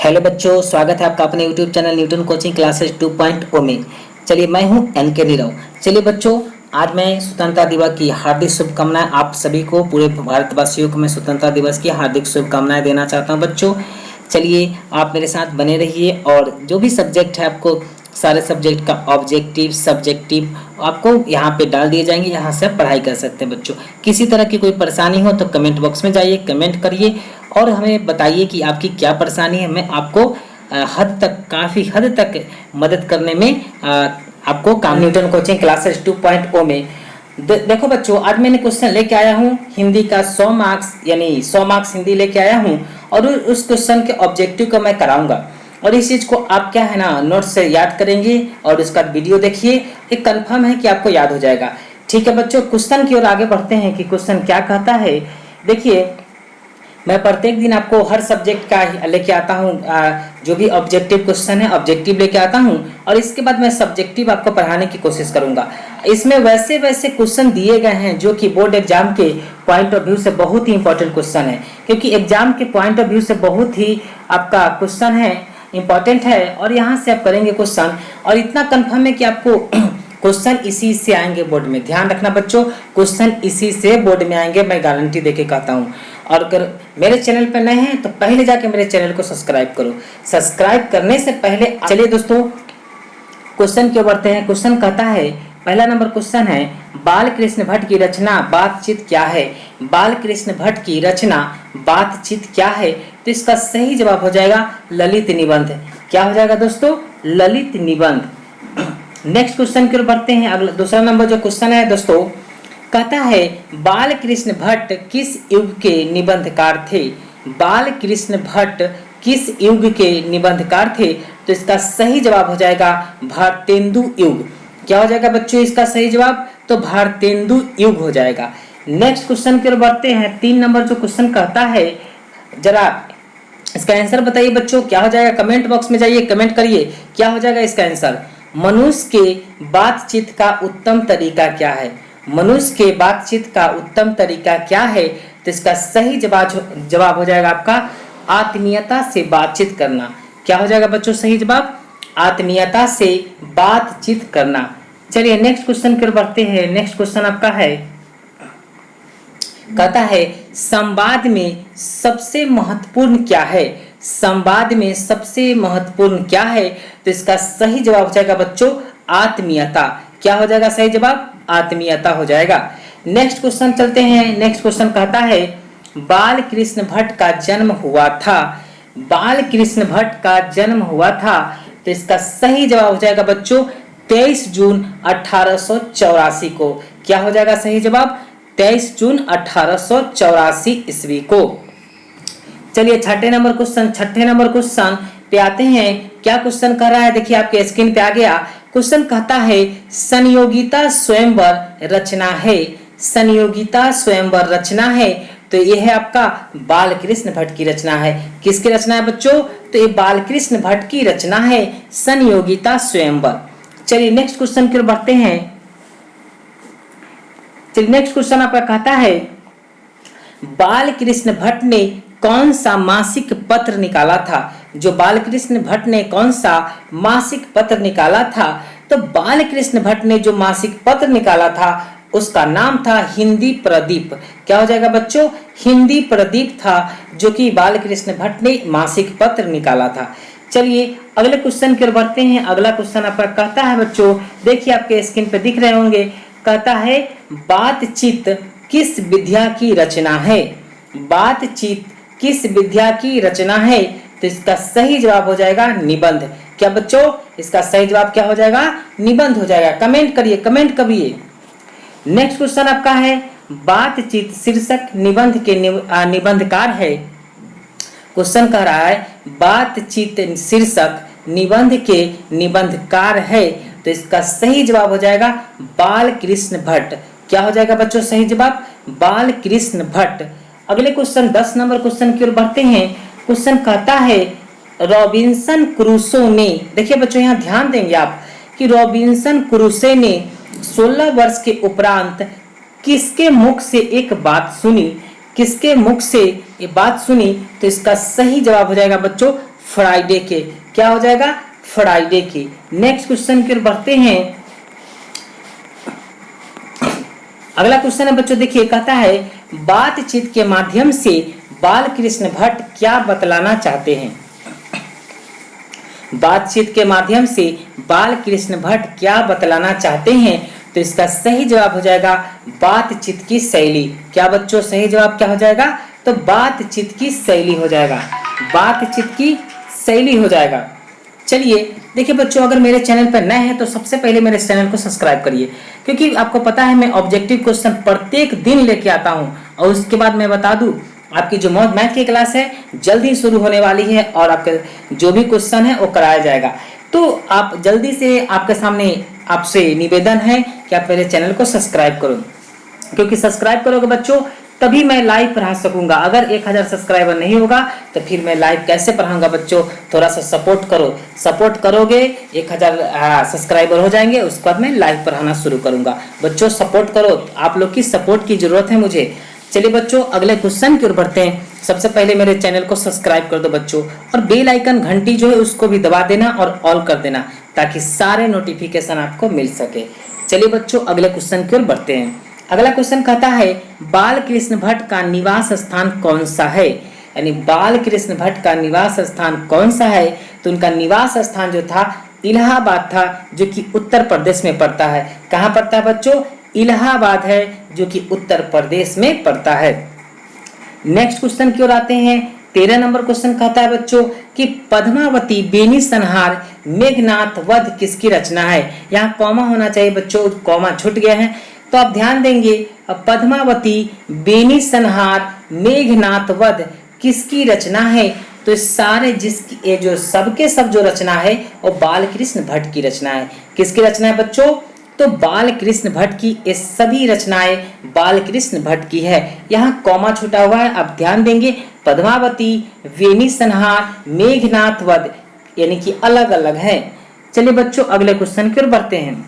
Hello बच्चों, स्वागत है आपका अपने YouTube channel Newton coaching classes 2.0 में। चलिए, मैं हूं एनके नीरव। चलिए बच्चों, आज मैं स्वतंत्रता दिवस की हार्दिक शुभकामनाएं आप सभी को, पूरे भारतवासियों को मैं स्वतंत्रता दिवस की हार्दिक शुभकामनाएं देना चाहता हूं। बच्चों चलिए, आप मेरे साथ बने रहिए और जो भी सब्जेक्ट है आपको सारे सब्जेक्ट का ऑब्जेक्टिव सब्जेक्टिव आपको यहाँ पे डाल दिए जाएंगे। यहाँ से आप पढ़ाई कर सकते हैं। बच्चों किसी तरह की कोई परेशानी हो तो कमेंट बॉक्स में जाइए, कमेंट करिए और हमें बताइए कि आपकी क्या परेशानी है। मैं आपको काफ़ी हद तक मदद करने में आपको काम न्यूटन कोचिंग क्लासेस 2.0 में देखो बच्चों, आज मैंने क्वेश्चन लेके आया हूँ हिंदी का 100 मार्क्स, यानी 100 मार्क्स हिंदी लेके आया हूँ और उस क्वेश्चन के ऑब्जेक्टिव को मैं कराऊंगा। और इस चीज़ को आप क्या है ना, नोट से याद करेंगे और उसका वीडियो देखिए, ये कंफर्म है कि आपको याद हो जाएगा। ठीक है बच्चों, क्वेश्चन की ओर आगे बढ़ते हैं कि क्वेश्चन क्या कहता है। देखिए, मैं प्रत्येक दिन आपको हर सब्जेक्ट का लेके आता हूँ, जो भी ऑब्जेक्टिव क्वेश्चन है ऑब्जेक्टिव लेके आता हूँ और इसके बाद मैं सब्जेक्टिव आपको पढ़ाने की कोशिश करूँगा। इसमें वैसे वैसे क्वेश्चन दिए गए हैं जो कि बोर्ड एग्जाम के पॉइंट ऑफ व्यू से बहुत ही इंपॉर्टेंट क्वेश्चन है, क्योंकि एग्जाम के पॉइंट ऑफ व्यू से बहुत ही आपका क्वेश्चन है, इंपॉर्टेंट है और यहाँ से आप करेंगे क्वेश्चन। और इतना कंफर्म है कि आपको क्वेश्चन इसी से आएंगे बोर्ड में। ध्यान रखना बच्चों, क्वेश्चन इसी से बोर्ड में आएंगे, मैं गारंटी देके कहता हूँ। और अगर मेरे चैनल पर नए हैं तो पहले जाके मेरे चैनल को सब्सक्राइब करो। सब्सक्राइब करने से पहले चलिए दोस्तों क्वेश्चन क्यों बढ़ते हैं। क्वेश्चन कहता है, पहला नंबर क्वेश्चन है, बाल कृष्ण भट्ट की रचना बातचीत क्या है। बाल कृष्ण भट्ट की रचना बातचीत क्या है, तो इसका सही जवाब हो जाएगा ललित निबंध। क्या हो जाएगा दोस्तों? ललित निबंध। नेक्स्ट क्वेश्चन की ओर बढ़ते हैं। अगला दूसरा नंबर जो क्वेश्चन है दोस्तों, कहता है बाल कृष्ण भट्ट किस युग के निबंधकार थे। बाल कृष्ण भट्ट किस युग के निबंधकार थे, तो इसका सही जवाब हो जाएगा भारतेंदु युग। क्या हो जाएगा बच्चों इसका सही जवाब? तो भारतेंदु युग हो जाएगा। नेक्स्ट क्वेश्चन की ओर बढ़ते हैं। 3 नंबर जो क्वेश्चन कहता है, जरा इसका आंसर बताइए बच्चों, क्या हो जाएगा? कमेंट बॉक्स में जाइए, कमेंट करिए क्या हो जाएगा इसका आंसर। मनुष्य के बातचीत का उत्तम तरीका क्या है। मनुष्य के बातचीत का उत्तम तरीका क्या है, तो इसका सही जवाब हो जाएगा आपका आत्मीयता से बातचीत करना। क्या हो जाएगा बच्चों सही जवाब? आत्मीयता से बातचीत करना। चलिए नेक्स्ट क्वेश्चन की ओर बढ़ते हैं। नेक्स्ट क्वेश्चन आपका है, कहता है संवाद में सबसे महत्वपूर्ण क्या है। संवाद में सबसे महत्वपूर्ण क्या है, तो इसका सही जवाब हो जाएगा बच्चों आत्मीयता। क्या हो जाएगा सही जवाब? आत्मीयता हो जाएगा। नेक्स्ट क्वेश्चन चलते हैं। नेक्स्ट क्वेश्चन कहता है बाल कृष्ण भट्ट का जन्म हुआ था। बाल कृष्ण भट्ट का जन्म हुआ था, तो इसका सही जवाब हो जाएगा बच्चों 23 जून 1884 को। क्या हो जाएगा सही जवाब? 23 जून 1884 ईस्वी को। चलिए छठे नंबर क्वेश्चन पे आते हैं। क्या क्वेश्चन कह रहा है, देखिए आपके स्क्रीन पे आ गया। क्वेश्चन कहता है संयोगिता स्वयंवर रचना है। संयोगिता स्वयंवर रचना है, तो ये है आपका बाल कृष्ण भट्ट की रचना है। किसकी रचना है बच्चों? तो ये बाल कृष्ण भट्ट की रचना है संयोगिता स्वयंवर। चलिए नेक्स्ट क्वेश्चन की ओर बढ़ते हैं। चलिए नेक्स्ट क्वेश्चन आपका कहता है बाल कृष्ण भट्ट ने कौन सा मासिक पत्र निकाला था। जो बाल कृष्ण भट्ट ने कौन सा मासिक पत्र निकाला था, तो बाल कृष्ण भट्ट ने जो मासिक पत्र निकाला था उसका नाम था हिंदी प्रदीप। क्या हो जाएगा बच्चों? हिंदी प्रदीप था जो कि बाल कृष्ण भट्ट ने मासिक पत्र निकाला था। चलिए अगले क्वेश्चन की ओर बढ़ते हैं। अगला क्वेश्चन आपका कहता है बच्चों, देखिए आपके स्क्रीन पे दिख रहे होंगे, कहता है बातचीत किस विद्या की रचना है। बातचीत किस विद्या की रचना है, तो इसका सही जवाब हो जाएगा निबंध। क्या बच्चों इसका सही जवाब क्या हो जाएगा? निबंध हो जाएगा। कमेंट करिए, कमेंट करिए। नेक्स्ट क्वेश्चन आपका है बातचीत शीर्षक निबंध के निबंधकार है। क्वेश्चन कह रहा है बातचीत शीर्षक निबंध के निबंधकार है, तो इसका सही जवाब हो जाएगा बाल कृष्ण भट्ट। क्या हो जाएगा बच्चों सही जवाब? बाल कृष्ण भट्ट। अगले क्वेश्चन 10 नंबर क्वेश्चन की ओर बढ़ते हैं। क्वेश्चन कहता है रॉबिन्सन क्रूसो ने, देखिए बच्चों यहाँ ध्यान देंगे आप कि रॉबिन्सन क्रूसो ने 16 वर्ष के उपरांत किसके मुख से एक बात सुनी। किसके मुख से ये बात सुनी, तो इसका सही जवाब हो जाएगा बच्चों फ्राइडे के। क्या हो जाएगा? फ्राइडे के। नेक्स्ट क्वेश्चन की ओर बढ़ते हैं। अगला क्वेश्चन है बच्चों, देखिए कहता है बातचीत के माध्यम से बाल कृष्ण भट्ट क्या बतलाना चाहते हैं? बातचीत के माध्यम से बाल कृष्ण भट्ट क्या बतलाना चाहते हैं? तो इसका सही जवाब हो जाएगा बातचीत की शैली। क्या बच्चों सही जवाब क्या हो जाएगा? तो बातचीत की शैली हो जाएगा, बातचीत की शैली हो जाएगा। चलिए देखिए बच्चों, अगर मेरे चैनल पर नए हैं तो सबसे पहले मेरे चैनल को सब्सक्राइब करिए, क्योंकि आपको पता है मैं ऑब्जेक्टिव क्वेश्चन प्रत्येक दिन लेके आता हूं। और उसके बाद मैं बता दूं, आपकी जो मैथ की क्लास है जल्द ही शुरू होने वाली है और आपके जो भी क्वेश्चन है वो कराया जाएगा। तो आप जल्दी से, आपके सामने आपसे निवेदन है कि आप मेरे चैनल को सब्सक्राइब करो, क्योंकि सब्सक्राइब करोगे बच्चों तभी मैं लाइव पढ़ा सकूंगा। अगर 1000 सब्सक्राइबर नहीं होगा तो फिर मैं लाइव कैसे पढ़ाऊंगा? बच्चों थोड़ा सा सपोर्ट करो, सपोर्ट करोगे 1000 सब्सक्राइबर हो जाएंगे, उसके बाद मैं लाइव पढ़ाना शुरू करूंगा। बच्चों सपोर्ट करो, आप लोग की सपोर्ट की जरूरत है मुझे। चलिए बच्चों अगले क्वेश्चन की ओर बढ़ते हैं। सबसे पहले मेरे चैनल को सब्सक्राइब कर दो बच्चों, और बेल आइकन घंटी जो है उसको भी दबा देना और ऑल कर देना, ताकि सारे नोटिफिकेशन आपको मिल सके। चलिए बच्चों अगले क्वेश्चन की ओर बढ़ते हैं। अगला क्वेश्चन कहता है बाल कृष्ण भट्ट का निवास स्थान कौन सा है? यानी बाल कृष्ण भट्ट का निवास स्थान कौन सा है? तो उनका निवास स्थान जो था इलाहाबाद था, जो कि उत्तर प्रदेश में पड़ता है। कहाँ पड़ता है बच्चों? इलाहाबाद है, जो कि उत्तर प्रदेश में पड़ता है। नेक्स्ट क्वेश्चन की ओर आते हैं। 13 नंबर क्वेश्चन कहता है बच्चों कि पद्मावती बेनी संहार मेघनाथ वध किसकी रचना है? यहाँ कॉमा होना चाहिए बच्चों, कॉमा छूट गया है, तो आप ध्यान देंगे। पद्मावती बेनी संहार मेघनाथ वध किसकी रचना है? तो सारे जिसकी ये जो सबके सब जो रचना है वो बाल कृष्ण भट्ट की रचना है। किसकी रचना है बच्चों? तो बाल कृष्ण भट्ट की। ये सभी रचनाएं बाल कृष्ण भट्ट की है। यहाँ कॉमा छूटा हुआ है, आप ध्यान देंगे। पद्मावती, बेनी संहार, मेघनाथ वध यानी कि अलग अलग है। चलिए बच्चों अगले क्वेश्चन की ओर बढ़ते हैं।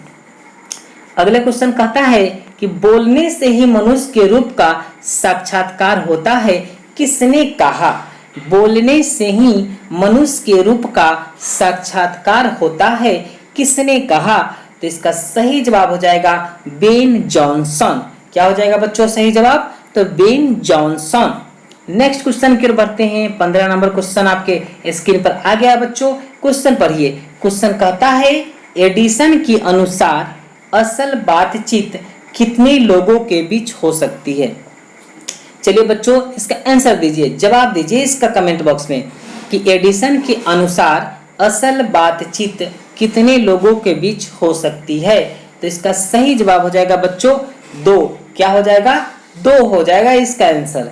अगले क्वेश्चन कहता है कि बोलने से ही मनुष्य के रूप का साक्षात्कार होता है, किसने कहा? बोलने से ही मनुष्य के रूप का साक्षात्कार होता है, किसने कहा? तो इसका सही जवाब हो जाएगा बेन जॉनसन। क्या हो जाएगा बच्चों सही जवाब? तो बेन जॉनसन। नेक्स्ट क्वेश्चन की ओर बढ़ते हैं। 15 नंबर क्वेश्चन आपके स्क्रीन पर आ गया बच्चों। क्वेश्चन पढ़िए। क्वेश्चन कहता है एडिसन के अनुसार असल बातचीत कितने लोगों के बीच हो सकती है? चलिए बच्चों इसका आंसर दीजिए, जवाब दीजिए इसका कमेंट बॉक्स में कि एडिसन के अनुसार असल बातचीत कितने लोगों के बीच हो सकती है? तो इसका सही जवाब हो जाएगा बच्चों 2। क्या हो जाएगा? 2 हो जाएगा इसका आंसर।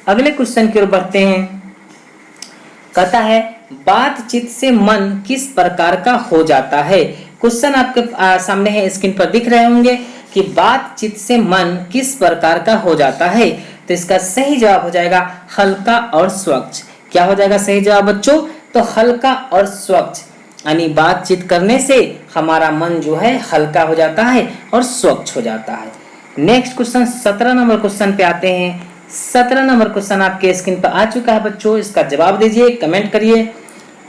अगले क्वेश्चन की ओर बढ़ते हैं। कहता है बातचीत से मन किस प्रकार का हो जाता है? क्वेश्चन आपके सामने है, स्क्रीन पर दिख रहे होंगे कि बातचीत से मन किस प्रकार का हो जाता है? तो इसका सही जवाब हो जाएगा हल्का और स्वच्छ। क्या हो जाएगा सही जवाब बच्चों? तो हल्का और स्वच्छ, यानी बातचीत करने से हमारा मन जो है हल्का हो जाता है और स्वच्छ हो जाता है। नेक्स्ट क्वेश्चन 17 नंबर क्वेश्चन पे आते हैं। 17 नंबर क्वेश्चन आपके स्क्रीन पर आ चुका है बच्चों, इसका जवाब दीजिए, कमेंट करिए।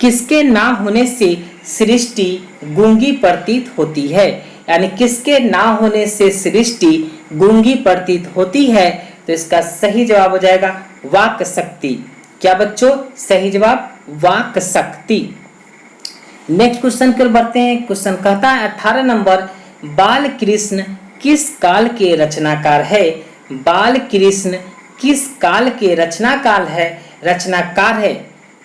किसके ना होने से सृष्टि गूंगी प्रतीत होती है? यानी किसके ना होने से सृष्टि गूंगी प्रतीत होती है? तो इसका सही जवाब हो जाएगा वाक शक्ति। क्या बच्चों सही जवाब? वाक शक्ति। नेक्स्ट क्वेश्चन की ओर बढ़ते हैं। क्वेश्चन कहता है 18 नंबर बाल कृष्ण किस काल के रचनाकार है? बाल कृष्ण किस काल के रचनाकार है?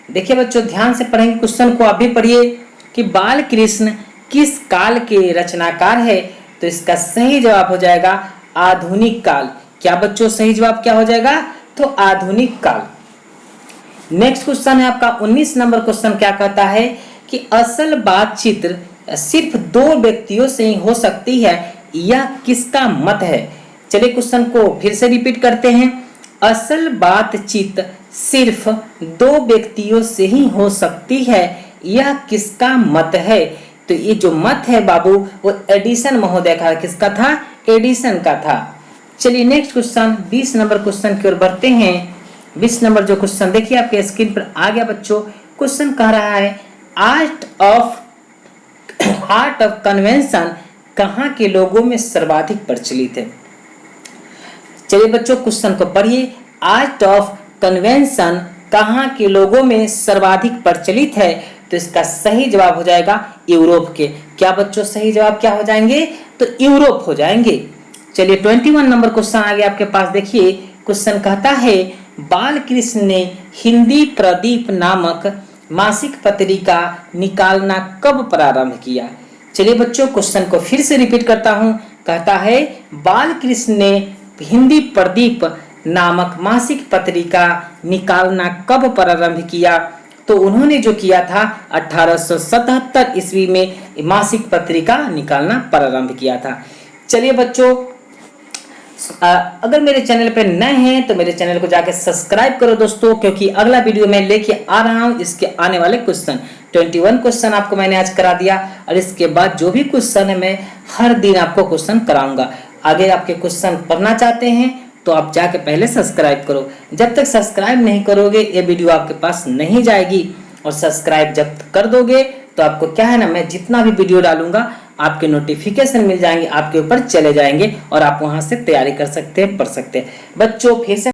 देखिए बच्चों ध्यान से पढ़ेंगे क्वेश्चन को, आप भी पढ़िए कि बाल कृष्ण किस काल के रचनाकार है? तो इसका सही जवाब हो जाएगा आधुनिक काल। क्या बच्चों सही जवाब क्या हो जाएगा? तो आधुनिक काल। नेक्स्ट क्वेश्चन है आपका 19 नंबर क्वेश्चन। क्या कहता है कि असल बातचीत सिर्फ 2 व्यक्तियों से ही हो सकती है, यह किसका मत है? चलिए क्वेश्चन को फिर से रिपीट करते हैं। असल बातचीत सिर्फ 2 व्यक्तियों से ही हो सकती है, यह किसका मत है? तो ये जो मत है बाबू वो एडिसन महोदय का। किसका था? एडिसन का था। चलिए नेक्स्ट क्वेश्चन 20 नंबर क्वेश्चन की ओर बढ़ते हैं। 20 नंबर जो क्वेश्चन देखिए आपके स्क्रीन पर आ गया बच्चों। क्वेश्चन कह रहा है आर्ट ऑफ कन्वेंशन कहाँ के लोगों में सर्वाधिक प्रचलित है। चलिए बच्चों क्वेश्चन को पढ़िए। आर्ट ऑफ कन्वेंशन कहाँ के लोगों में सर्वाधिक प्रचलित है, तो इसका सही जवाब हो जाएगा यूरोप के। क्या बच्चों सही जवाब क्या हो जाएंगे, तो यूरोप हो जाएंगे। चलिए 21 नंबर क्वेश्चन आ गया आपके पास। देखिए क्वेश्चन कहता है बालकृष्ण ने हिंदी प्रदीप नामक मासिक पत्रिका निकालना कब प्रारंभ किया। चलिए बच्चों क्वेश्चन को फिर से रिपीट करता हूं। कहता है बालकृष्ण ने हिंदी प्रदीप नामक मासिक पत्रिका निकालना कब प्रारंभ किया, तो उन्होंने जो किया था 1877 ईस्वी में मासिक पत्रिका निकालना प्रारंभ किया था। चलिए बच्चों अगर मेरे चैनल पे नए हैं तो मेरे चैनल को जाके सब्सक्राइब करो दोस्तों, क्योंकि अगला वीडियो मैं लेके आ रहा हूं। इसके आने वाले क्वेश्चन 21 क्वेश्चन आपको मैंने आज करा दिया, और इसके बाद जो भी क्वेश्चन है मैं हर दिन आपको क्वेश्चन कराऊंगा। आगे आपके क्वेश्चन पढ़ना चाहते हैं तो आप जाके पहले सब्सक्राइब करो। जब तक सब्सक्राइब नहीं करोगे ये वीडियो आपके पास नहीं जाएगी, और सब्सक्राइब जब कर दोगे तो आपको क्या है ना, मैं जितना भी वीडियो डालूंगा आपके नोटिफिकेशन मिल जाएंगे, आपके ऊपर चले जाएंगे और आप वहां से तैयारी कर सकते हैं, पढ़ सकते हैं। बच्चों फिर से